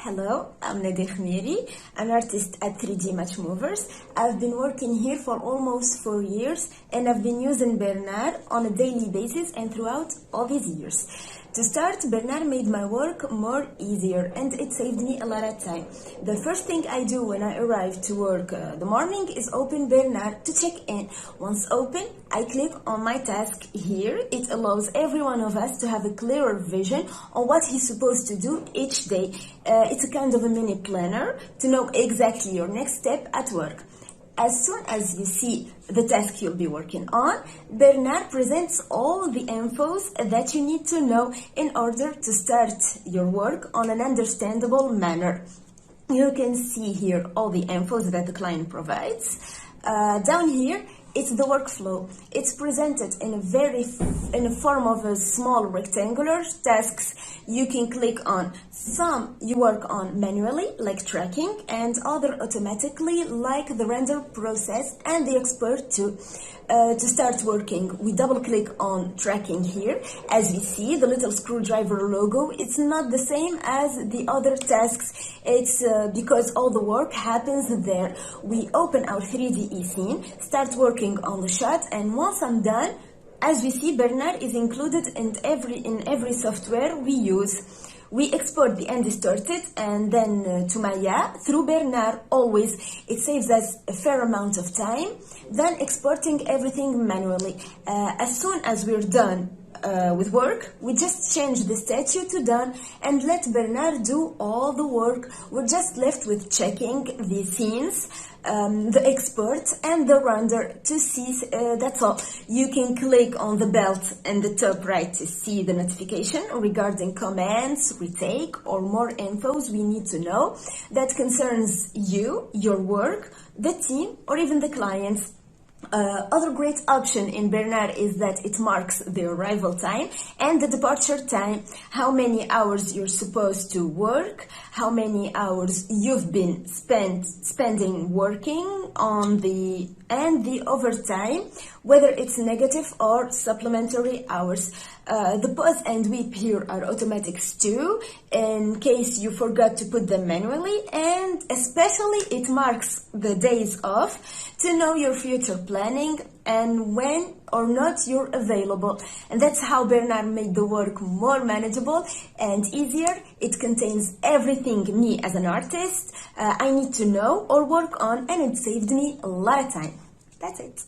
Hello, I'm Nadia Khmiri, an artist at 3D Matchmovers. I've been working here for almost 4 years and I've been using Bernard on a daily basis and throughout all these years. To start, Bernard made my work more easier and it saved me a lot of time. The first thing I do when I arrive to work the morning is open Bernard to check in. Once open, I click on my task here. It allows every one of us to have a clearer vision on what he's supposed to do each day. It's a kind of a mini planner to know exactly your next step at work. As soon as you see the task you'll be working on, Bernard presents all the infos that you need to know in order to start your work on an understandable manner. You can see here all the infos that the client provides. Down here, it's the workflow. It's presented in a form of a small rectangular tasks you can click on. Some you work on manually, like tracking, and other automatically, like the render process and the export too. To start working, we double click on tracking here. As we see, the little screwdriver logo, it's not the same as the other tasks. It's because all the work happens there. We open our 3D scene, start working on the shot, and once I'm done, as we see, Bernard is included in every software we use. We export the undistorted and then to Maya through Bernard always. It saves us a fair amount of time than exporting everything manually. As soon as we're done with work, we just change the statue to done and let Bernard do all the work. We're just left with checking the scenes, the export and the render to see, that's all. You can click on the belt in the top right to see the notification regarding commands, retake, or more infos we need to know that concerns you, your work, the team, or even the clients. Other great option in Bernard is that it marks the arrival time and the departure time, how many hours you're supposed to work, how many hours you've been spending working on the overtime, whether it's negative or supplementary hours. The pause and weep here are automatics too, in case you forgot to put them manually, and especially it marks the days off to know your future planning and when or not you're available. And that's how Bernard made the work more manageable and easier. It contains everything me as an artist I need to know or work on, and it saved me a lot of time. That's it.